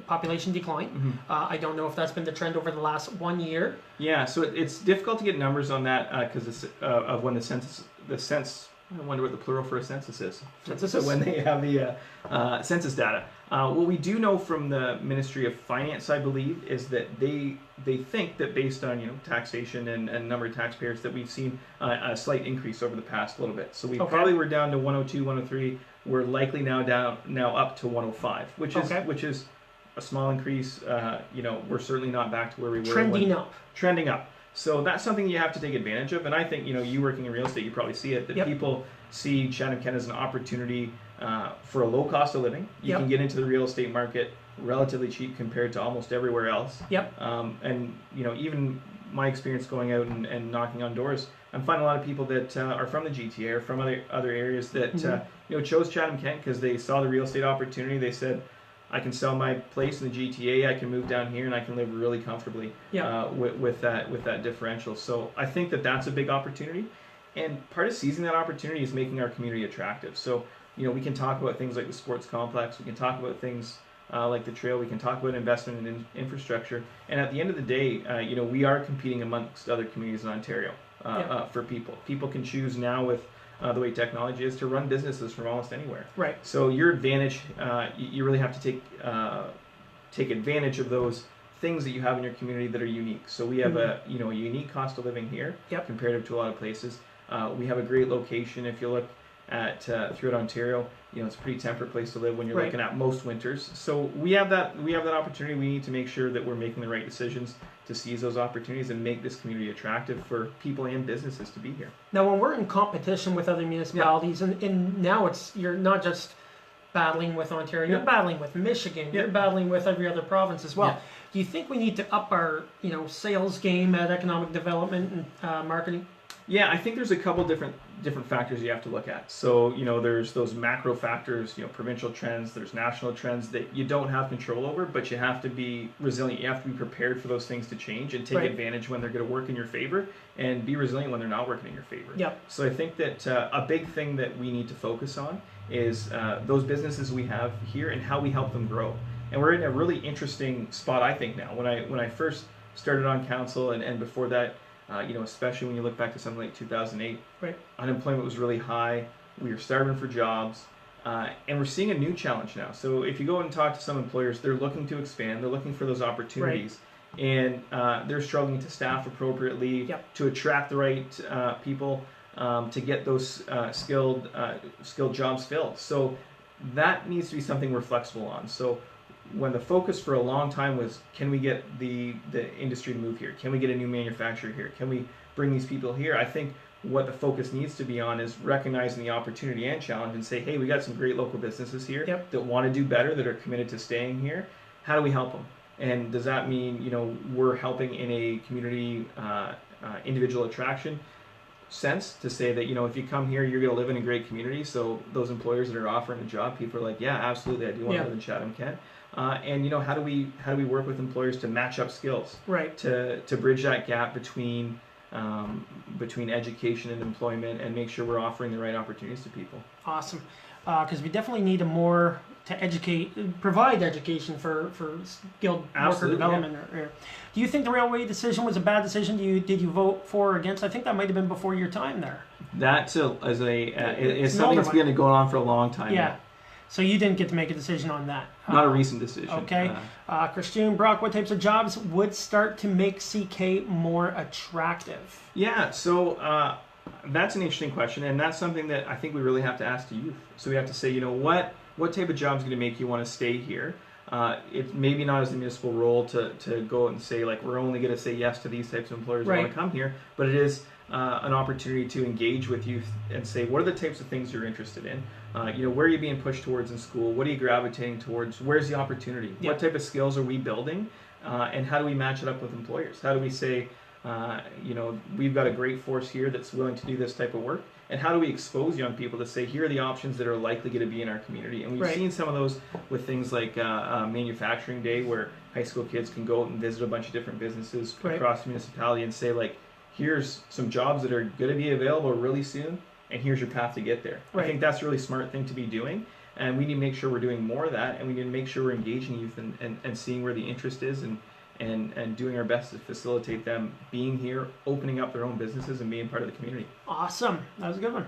population decline. I don't know if that's been the trend over the last 1 year. Yeah, so it's difficult to get numbers on that because of when the census. I wonder what the plural for a census is. Census? So when they have the census data. What we do know from the Ministry of Finance, I believe, is that they think that based on taxation and number of taxpayers that we've seen a slight increase over the past little bit. So we probably were down to 102, 103. We're likely now up to 105, which is a small increase. We're certainly not back to where we were. Trending up. So that's something you have to take advantage of. And I think, you working in real estate, you probably see it, that people see Chatham-Kent as an opportunity for a low cost of living. You can get into the real estate market relatively cheap compared to almost everywhere else. And even my experience going out and knocking on doors, I'm finding a lot of people that are from the GTA or from other areas that chose Chatham-Kent because they saw the real estate opportunity. They said, I can sell my place in the GTA, I can move down here, and I can live really comfortably with that differential. So I think that that's a big opportunity, and part of seizing that opportunity is making our community attractive. So we can talk about things like the sports complex, we can talk about things like the trail, we can talk about investment in infrastructure, and at the end of the day, we are competing amongst other communities in Ontario for people. People can choose now with the way technology is to run businesses from almost anywhere. Right. So your advantage, you really have to take advantage of those things that you have in your community that are unique. So we have a unique cost of living here compared to a lot of places. We have a great location. If you look at throughout Ontario, it's a pretty temperate place to live when you're looking at most winters. So we have that opportunity. We need to make sure that we're making the right decisions to seize those opportunities and make this community attractive for people and businesses to be here. Now, when we're in competition with other municipalities, and now you're not just battling with Ontario, you're battling with Michigan, you're battling with every other province as well. Do you think we need to up our sales game at economic development and marketing? Yeah, I think there's a couple different factors you have to look at. So, there's those macro factors, provincial trends, there's national trends that you don't have control over, but you have to be resilient. You have to be prepared for those things to change and take advantage when they're going to work in your favor, and be resilient when they're not working in your favor. So I think that a big thing that we need to focus on is those businesses we have here and how we help them grow. And we're in a really interesting spot, I think, now. When I first started on council and before that, especially when you look back to something like 2008, unemployment was really high. We were starving for jobs, and we're seeing a new challenge now. So if you go and talk to some employers, they're looking to expand. They're looking for those opportunities, and they're struggling to staff appropriately, to attract the right people, to get those skilled jobs filled. So that needs to be something we're flexible on. So when the focus for a long time was, can we get the industry to move here? Can we get a new manufacturer here? Can we bring these people here? I think what the focus needs to be on is recognizing the opportunity and challenge and say, hey, we got some great local businesses here that want to do better, that are committed to staying here. How do we help them? And does that mean, we're helping in a community individual attraction sense to say that, if you come here, you're going to live in a great community. So those employers that are offering a job, people are like, yeah, absolutely, I do want to live in Chatham-Kent. And how do we work with employers to match up skills, to bridge that gap between education and employment, and make sure we're offering the right opportunities to people. Awesome, because we definitely need provide education for skilled worker development. Do you think the railway decision was a bad decision? Did you vote for or against? I think that might have been before your time there. That is something that's been going on for a long time. Yeah. So you didn't get to make a decision on that. Not a recent decision. Okay. Christian, Brock, what types of jobs would start to make CK more attractive? Yeah, so that's an interesting question, and that's something that I think we really have to ask the youth. So we have to say, what type of job is going to make you want to stay here? It's maybe not as the municipal role to go and say, like, we're only going to say yes to these types of employers who want to come here, but it is an opportunity to engage with youth and say, what are the types of things you're interested in? Where are you being pushed towards in school? What are you gravitating towards? Where's the opportunity? What type of skills are we building? And how do we match it up with employers? How do we say, we've got a great force here that's willing to do this type of work? And how do we expose young people to say, here are the options that are likely going to be in our community? And we've seen some of those with things like Manufacturing Day, where high school kids can go out and visit a bunch of different businesses across the municipality and say, like, here's some jobs that are going to be available really soon, and here's your path to get there. I think that's a really smart thing to be doing, and we need to make sure we're doing more of that, and we need to make sure we're engaging youth and seeing where the interest is, and doing our best to facilitate them being here, opening up their own businesses, and being part of the community. Awesome. That was a good one.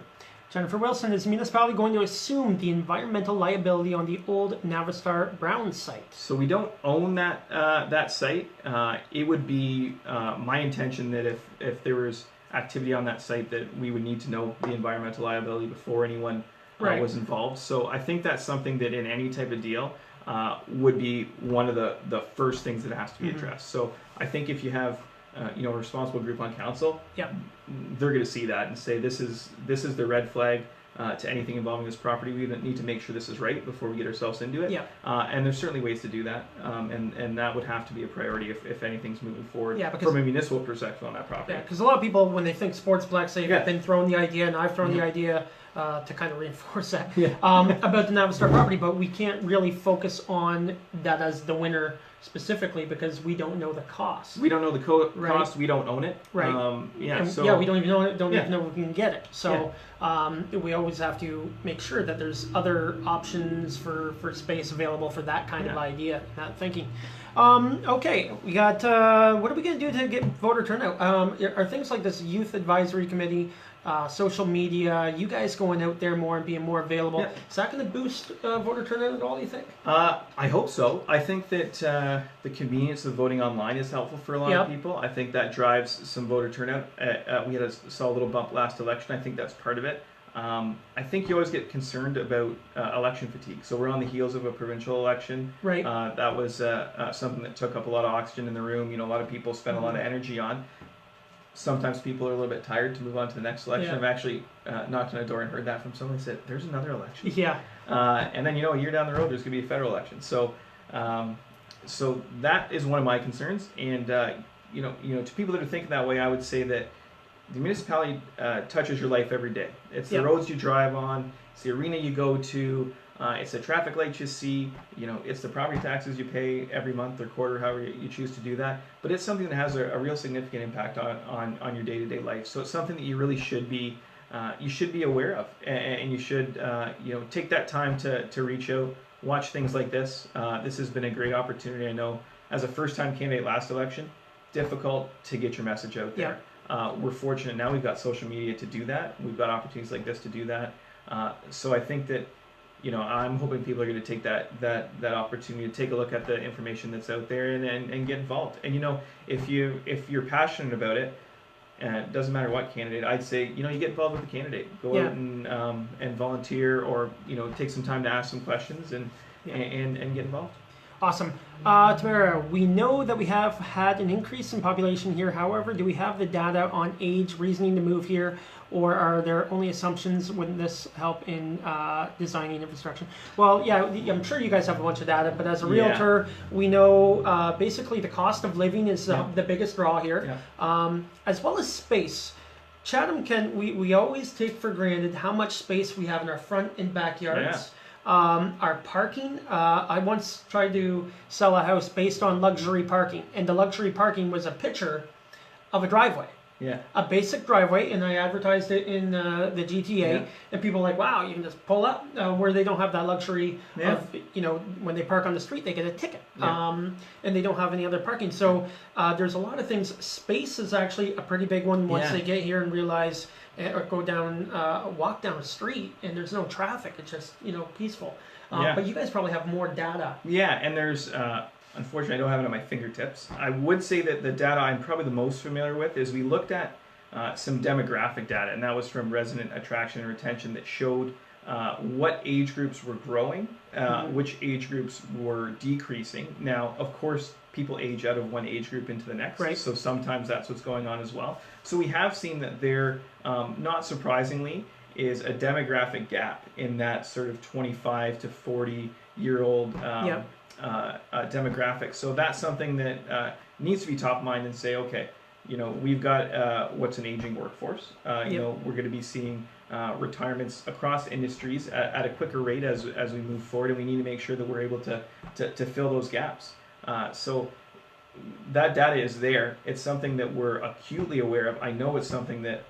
Jennifer Wilson, is the municipality going to assume the environmental liability on the old Navistar Brown site? So we don't own that site. It would be my intention that if there was activity on that site, that we would need to know the environmental liability before anyone was involved. So I think that's something that in any type of deal would be one of the first things that has to be addressed. So I think if you have a responsible group on council, they're going to see that and say this is the red flag to anything involving this property. We need to make sure this is right before we get ourselves into it. And there's certainly ways to do that, and that would have to be a priority if anything's moving forward from a municipal perspective on that property. Yeah, because a lot of people, when they think sportsplex, they've been thrown the idea, and I've thrown the idea to kind of reinforce that about the Navistar property, but we can't really focus on that as the winner specifically because we don't know the cost. We don't know the cost. We don't own it. Right. We don't even know it. Don't even know if we can get it. So we always have to make sure that there's other options for space available for that kind of idea, that thinking. Okay, we got. What are we going to do to get voter turnout? Are things like this youth advisory committee, social media, you guys going out there more and being more available, is that going to boost voter turnout at all, you think? I hope so. I think that the convenience of voting online is helpful for a lot of people. I think that drives some voter turnout. We saw a little bump last election. I think that's part of it. I think you always get concerned about election fatigue. So we're on the heels of a provincial election. Right. That was something that took up a lot of oxygen in the room. A lot of people spent a lot of energy on. Sometimes people are a little bit tired to move on to the next election. I've actually knocked on a door and heard that from someone who said, there's another election. Yeah. And then, a year down the road, there's going to be a federal election. So so that is one of my concerns. And, to people that are thinking that way, I would say that the municipality touches your life every day. It's the roads you drive on. It's the arena you go to. It's the traffic lights you see, it's the property taxes you pay every month or quarter, however you choose to do that. But it's something that has a real significant impact on your day-to-day life. So it's something that you really should be aware of, and you should take that time to reach out, watch things like this. This has been a great opportunity. I know as a first-time candidate last election, difficult to get your message out there. We're fortunate now we've got social media to do that. We've got opportunities like this to do that. So I think that I'm hoping people are going to take that opportunity to take a look at the information that's out there and get involved. And if you're passionate about it, and it doesn't matter what candidate, I'd say you get involved with the candidate. Go out and volunteer, or take some time to ask some questions and get involved. Awesome. Tamara, we know that we have had an increase in population here. However, do we have the data on age, reasoning to move here, or are there only assumptions? Wouldn't this help in designing infrastructure? Well, I'm sure you guys have a bunch of data, but as a realtor, we know basically the cost of living is the biggest draw here, as well as space. Chatham we always take for granted how much space we have in our front and backyards. Our parking, I once tried to sell a house based on luxury parking, and the luxury parking was a picture of a driveway. A basic driveway, and I advertised it in the GTA, and people were like, wow, you can just pull up, where they don't have that luxury of, when they park on the street, they get a ticket, and they don't have any other parking. So there's a lot of things. Space is actually a pretty big one once they get here and realize, or go down, walk down a street, and there's no traffic. It's just, peaceful. But you guys probably have more data. Yeah, and there's... Unfortunately, I don't have it at my fingertips. I would say that the data I'm probably the most familiar with is we looked at some demographic data, and that was from resident attraction and retention that showed what age groups were growing, which age groups were decreasing. Now, of course, people age out of one age group into the next, so sometimes that's what's going on as well. So we have seen that there, not surprisingly, is a demographic gap in that sort of 25 to 40-year-old demographic. So that's something that needs to be top of mind and say, okay, we've got what's an aging workforce. We're going to be seeing retirements across industries at a quicker rate as we move forward, and we need to make sure that we're able to fill those gaps. So that data is there. It's something that we're acutely aware of. I know it's something that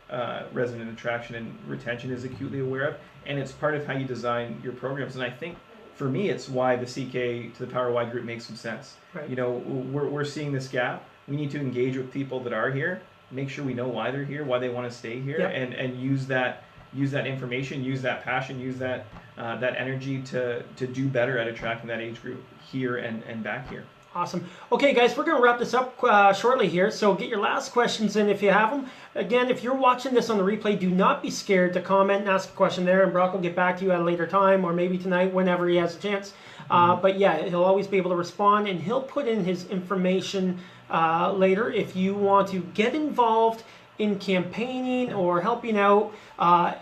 resident attraction and retention is acutely aware of, and it's part of how you design your programs. And I think for me, it's why the CK to the Power Y group makes some sense. We're seeing this gap. We need to engage with people that are here, make sure we know why they're here, why they want to stay here, and use that information, use that passion, use that energy to do better at attracting that age group here and back here. Awesome. Okay, guys, we're going to wrap this up shortly here. So get your last questions in if you have them. Again, if you're watching this on the replay, do not be scared to comment and ask a question there, and Brock will get back to you at a later time, or maybe tonight, whenever he has a chance. But yeah, he'll always be able to respond, and he'll put in his information later if you want to get involved in campaigning or helping out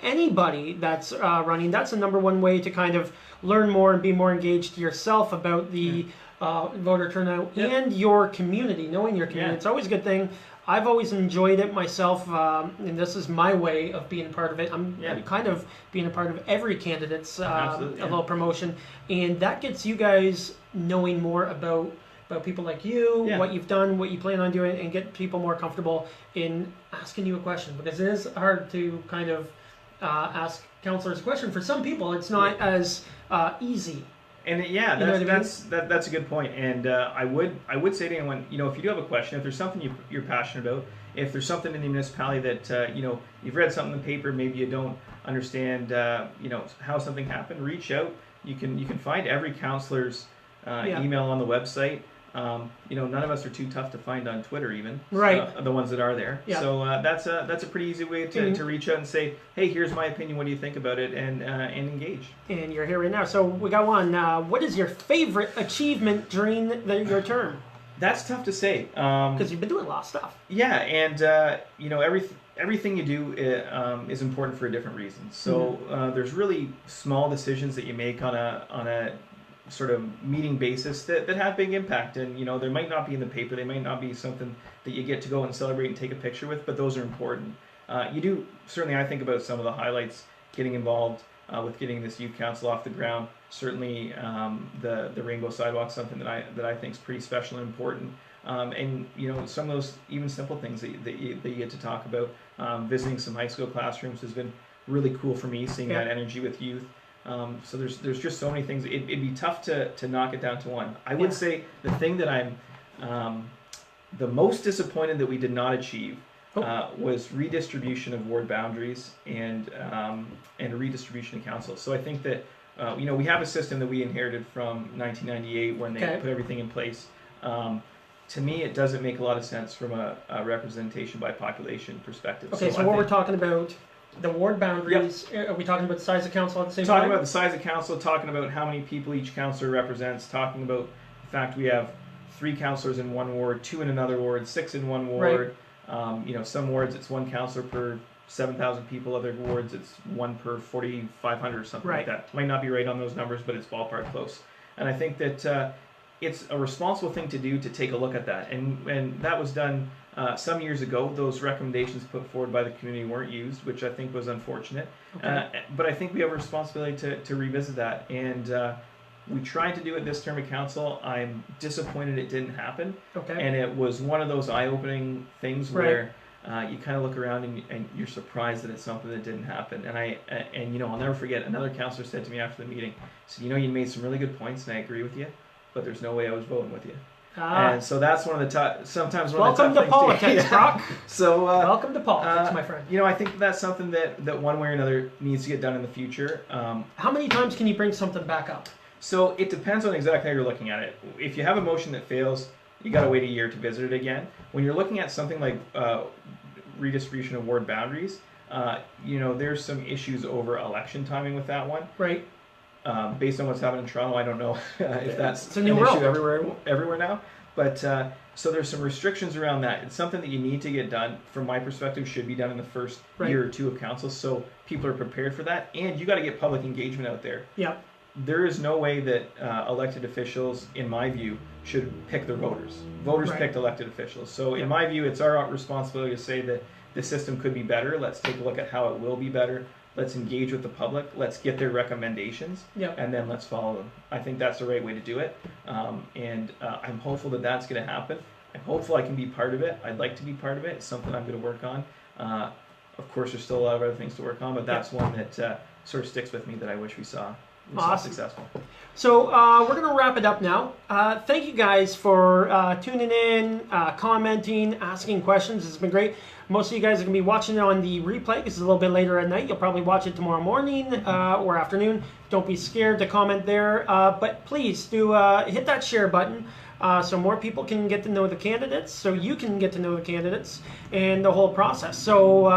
anybody that's running. That's the #1 way to kind of learn more and be more engaged yourself about the voter turnout and your community, knowing your community. It's always a good thing. I've always enjoyed it myself, and this is my way of being a part of it. I'm kind of being a part of every candidate's a little promotion, and that gets you guys knowing more about people like you, what you've done, what you plan on doing, and get people more comfortable in asking you a question, because it is hard to kind of ask counselors a question. For some people, it's not as easy. And that's a good point. And I would say to anyone, if you do have a question, if there's something you're passionate about, if there's something in the municipality that you've read something in the paper, maybe you don't understand how something happened, reach out. You can find every counselor's email on the website. None of us are too tough to find on Twitter, even the ones that are there. So that's a pretty easy way to reach out and say, hey, here's my opinion. What do you think about it? And engage. And you're here right now. So we got one. What is your favorite achievement during your term? That's tough to say. Because you've been doing a lot of stuff. Yeah, and everything you do is important for a different reason. So there's really small decisions that you make on a sort of meeting basis that have big impact, and they might not be in the paper, they might not be something that you get to go and celebrate and take a picture with, but those are important. You do certainly, I think about some of the highlights, getting involved with getting this youth council off the ground. Certainly the rainbow sidewalk, something that I think is pretty special and important. And some of those even simple things that you get to talk about. Visiting some high school classrooms has been really cool for me, seeing that energy with youth. So there's just so many things. It'd be tough to knock it down to one. I would say the thing that I'm the most disappointed that we did not achieve was redistribution of ward boundaries and redistribution of council. So I think that we have a system that we inherited from 1998 when they put everything in place. To me, it doesn't make a lot of sense from a representation by population perspective. Okay, so what we're talking about. The ward boundaries, are we talking about the size of council at the same time? Talking about the size of council, talking about how many people each councillor represents, talking about the fact we have 3 councillors in one ward, 2 in another ward, 6 in one ward. Some wards it's 1 councillor per 7,000 people, other wards it's 1 per 4,500 or something like that. Might not be right on those numbers, but it's ballpark close. And I think that it's a responsible thing to do to take a look at that. And that was done some years ago. Those recommendations put forward by the community weren't used, which I think was unfortunate. But I think we have a responsibility to revisit that. And we tried to do it this term of council. I'm disappointed it didn't happen. And it was one of those eye-opening things where you kind of look around and you're surprised that it's something that didn't happen. And I'll never forget, another councillor said to me after the meeting, he said, you made some really good points and I agree with you, but there's no way I was voting with you. And so that's one of the sometimes one of the tough things. Welcome to politics, Brock. So welcome to politics, my friend. I think that's something that one way or another needs to get done in the future. How many times can you bring something back up? So it depends on exactly how you're looking at it. If you have a motion that fails, you got to wait a year to visit it again. When you're looking at something like redistribution of ward boundaries, there's some issues over election timing with that one. Right. Based on what's happening in Toronto, I don't know if that's an issue everywhere now. But so there's some restrictions around that. It's something that you need to get done. From my perspective, should be done in the first year or 2 of council, so people are prepared for that. And you got to get public engagement out there. Yeah. There is no way that elected officials, in my view, should pick their voters. Voters picked elected officials. So in my view, it's our responsibility to say that the system could be better. Let's take a look at how it will be better. Let's engage with the public. Let's get their recommendations, and then let's follow them. I think that's the right way to do it, and I'm hopeful that that's going to happen. I'm hopeful I can be part of it. I'd like to be part of it. It's something I'm going to work on. Of course, there's still a lot of other things to work on, but that's one that sort of sticks with me that I wish we saw successful. So we're going to wrap it up now. Thank you guys for tuning in, commenting, asking questions. It's been great. Most of you guys are going to be watching it on the replay because it's a little bit later at night. You'll probably watch it tomorrow morning or afternoon. Don't be scared to comment there. But please do hit that share button so more people can get to know the candidates, so you can get to know the candidates and the whole process. So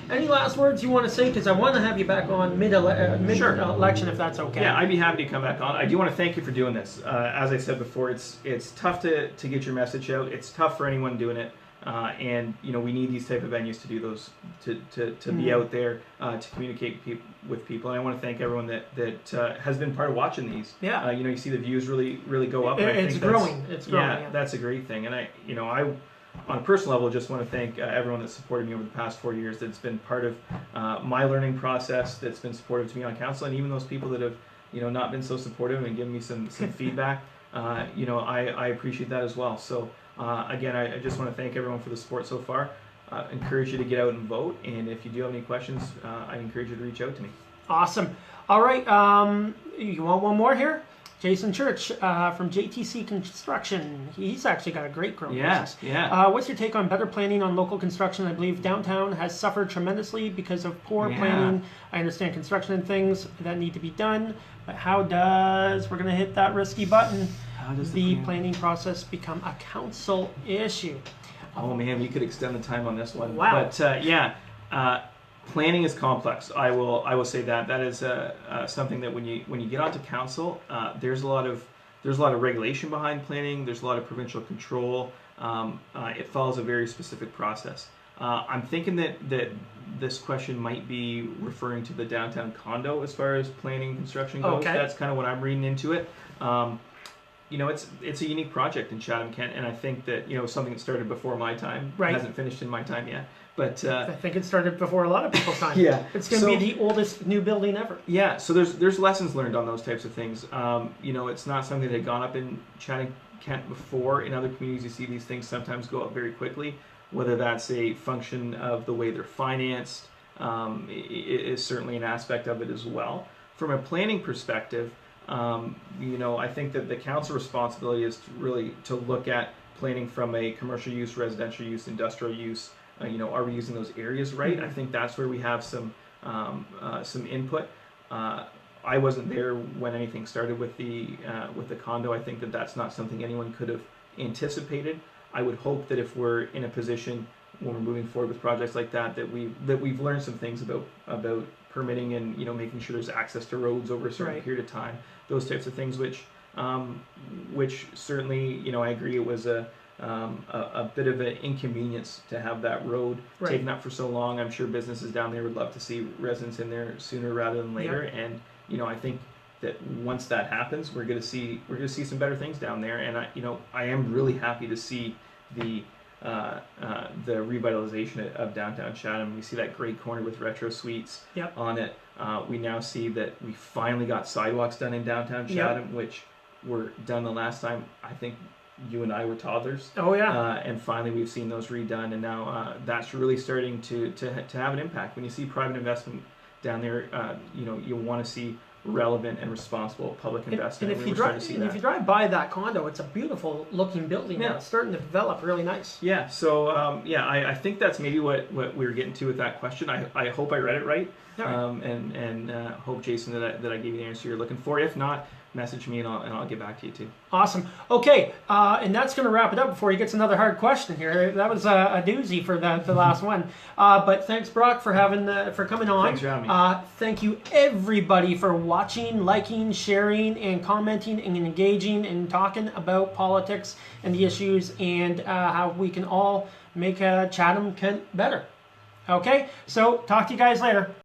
any last words you want to say? Because I want to have you back on mid-election if that's okay. Yeah, I'd be happy to come back on. I do want to thank you for doing this. As I said before, it's tough to get your message out. It's tough for anyone doing it. And we need these type of venues to do those, to be out there, to communicate with people. And I want to thank everyone that has been part of watching these. Yeah. You see the views really go up. It's growing. It's growing. Yeah, that's a great thing. And I on a personal level, just want to thank everyone that supported me over the past 4 years. That's been part of my learning process. That's been supportive to me on council, and even those people that have not been so supportive and given me some feedback. I appreciate that as well. So. Again, I just want to thank everyone for the support so far. Encourage you to get out and vote, and if you do have any questions, I encourage you to reach out to me. Awesome. All right, you want one more here? Jason Church from JTC Construction. He's actually got a great growth business. Yeah. What's your take on better planning on local construction? I believe downtown has suffered tremendously because of poor planning. I understand construction and things that need to be done, but we're going to hit that risky button. How does the planning process become a council issue? Oh man, we could extend the time on this one. Wow. But planning is complex. I will say that is something that when you get onto council, there's a lot of regulation behind planning. There's a lot of provincial control. It follows a very specific process. I'm thinking that this question might be referring to the downtown condo as far as planning construction goes. Okay. That's kind of what I'm reading into it. It's a unique project in Chatham-Kent, and I think that something that started before my time, hasn't finished in my time yet. But I think it started before a lot of people's time. Yeah, it's going to be the oldest new building ever. Yeah, so there's lessons learned on those types of things. It's not something that had gone up in Chatham-Kent before. In other communities, you see these things sometimes go up very quickly. Whether that's a function of the way they're financed, is certainly an aspect of it as well. From a planning perspective. I think that the council responsibility is to look at planning from a commercial use, residential use, industrial use. Are we using those areas right? I think that's where we have some input. I wasn't there when anything started with the condo. I think that that's not something anyone could have anticipated. I would hope that if we're in a position when we're moving forward with projects like that, we've learned some things about permitting and making sure there's access to roads over a certain period of time, those types of things, which certainly I agree it was a bit of an inconvenience to have that road taken up for so long. I'm sure businesses down there would love to see residents in there sooner rather than later, and I think that once that happens, we're going to see some better things down there, and I am really happy to see the revitalization of downtown Chatham. We see that great corner with retro suites on it. We now see that we finally got sidewalks done in downtown Chatham, which were done the last time I think you and I were toddlers. Oh yeah. And finally we've seen those redone, and now that's really starting to have an impact. When you see private investment down there, you want to see relevant and responsible public investment. And if you drive by that condo, it's a beautiful looking building. Yeah. It's starting to develop really nice. Yeah. So I think that's maybe what we were getting to with that question. I hope I read it right. And hope, Jason, that I gave you the answer you're looking for. If not, message me and I'll get back to you too. Awesome. Okay, and that's going to wrap it up before he gets another hard question here. That was a doozy for the last one. But thanks, Brock, for coming on. Thanks for having me. Thank you, everybody, for watching, liking, sharing, and commenting, and engaging, and talking about politics and the issues, and how we can all make Chatham-Kent better. Okay, so talk to you guys later.